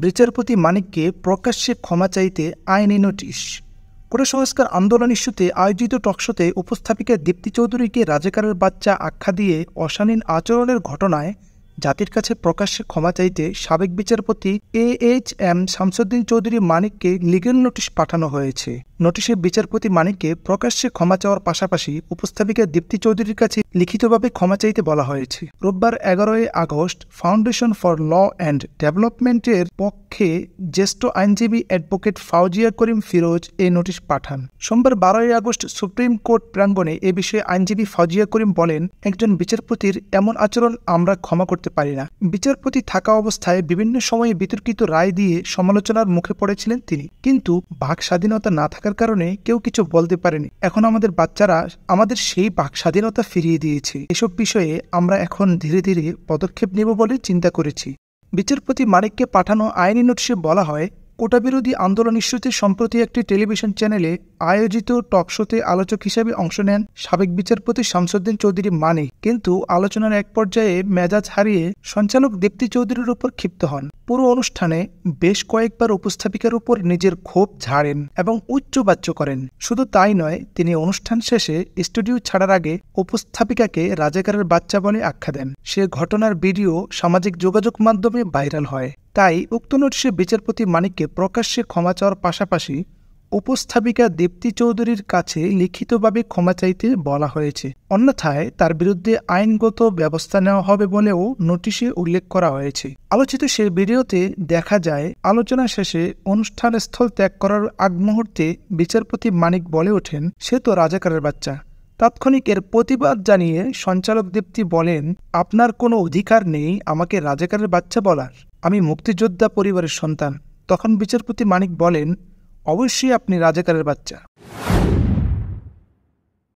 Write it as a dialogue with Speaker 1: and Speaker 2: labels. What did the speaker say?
Speaker 1: বিচারপতি মানিককে প্রকাশ্যে ক্ষমা চাইতে আইনি নোটিশ। কোটা সংস্কার আন্দোলন ইস্যুতে আয়োজিত টকশোতে উপস্থাপিকা দীপ্তি চৌধুরীকে রাজাকারের বাচ্চা আখ্যা দিয়ে অশালীন আচরণের ঘটনায় জাতির কাছে প্রকাশ্যে ক্ষমা চাইতে সাবেক বিচারপতি AHM শামসুদ্দিন চৌধুরী মানিককে লিগ্যাল নোটিশ পাঠানো হয়েছে। নোটিশে বিচারপতি মানিককে প্রকাশ্যে ক্ষমা চাওয়ার পাশাপাশি উপস্থাপিকা দীপ্তি চৌধুরীর কাছে লিখিতভাবে ক্ষমা চাইতে বলা হয়েছে। রোববার 11 August foundation for law and ডেভেলপমেন্টের পক্ষে জ্যেষ্ঠ আইনজীবী অ্যাডভোকেট ফাউজিয়া করিম ফিরোজ এই নোটিশ পাঠান। সোমবার 12 আগস্ট সুপ্রিম কোর্ট প্রাঙ্গণে এ বিষয়ে আইনজীবী ফাউজিয়া করিম বলেন, একজন বিচারপতির এমন আচরণ আমরা ক্ষমা করতে পারি না। বিচারপতি থাকা অবস্থায় বিভিন্ন সময়ে বিতর্কিত রায় দিয়ে সমালোচনার মুখে পড়েছিলেন তিনি, কিন্তু বাক স্বাধীনতা না থাকার কারণে কেউ কিছু বলতে পারেনি। এখন আমাদের বাচ্চারা আমাদের সেই বাক স্বাধীনতা ফিরিয়ে দিয়েছে। এসব বিষয়ে আমরা এখন ধীরে ধীরে পদক্ষেপ নেব বলে চিন্তা করেছি। বিচারপতি মানিককে পাঠানো আইনি নোটিশে বলা হয়, কোটা বিরোধী আন্দোলন ইস্যুতে সম্প্রতি একটি টেলিভিশন চ্যানেলে আয়োজিত টকশোতে আলোচক হিসেবে অংশ নেন সাবেক বিচারপতি শামসুদ্দিন চৌধুরী মানিক, কিন্তু আলোচনার এক পর্যায়ে মেজাজ হারিয়ে সঞ্চালক দীপ্তি চৌধুরীর উপর ক্ষিপ্ত হন। পুরো অনুষ্ঠানে বেশ কয়েকবার উপস্থাপিকার উপর নিজের ক্ষোভ ঝাড়েন এবং উচ্চবাচ্য করেন। শুধু তাই নয়, তিনি অনুষ্ঠান শেষে স্টুডিও ছাড়ার আগে উপস্থাপিকাকে রাজাকারের বাচ্চা বলে আখ্যা দেন। সে ঘটনার ভিডিও সামাজিক যোগাযোগ মাধ্যমে ভাইরাল হয়। তাই উক্ত নোটিশে বিচারপতি মানিককে প্রকাশ্যে ক্ষমা চাওয়ার পাশাপাশি উপস্থাপিকা দীপ্তি চৌধুরীর কাছে লিখিতভাবে ক্ষমা চাইতে বলা হয়েছে। অন্যথায় তার বিরুদ্ধে আইনগত ব্যবস্থা নেওয়া হবে বলেও নোটিশে উল্লেখ করা হয়েছে। আলোচিত সেই ভিডিওতে দেখা যায়, আলোচনা শেষে অনুষ্ঠান স্থল ত্যাগ করার আগ মুহূর্তে বিচারপতি মানিক বলে ওঠেন, সে তো রাজাকারের বাচ্চা। তাৎক্ষণিক এর প্রতিবাদ জানিয়ে সঞ্চালক দীপ্তি বলেন, আপনার কোনো অধিকার নেই আমাকে রাজাকারের বাচ্চা বলার। আমি মুক্তিযোদ্ধা পরিবারের সন্তান। তখন বিচারপতি মানিক বলেন, অবশ্যই আপনি রাজাকারের বাচ্চা।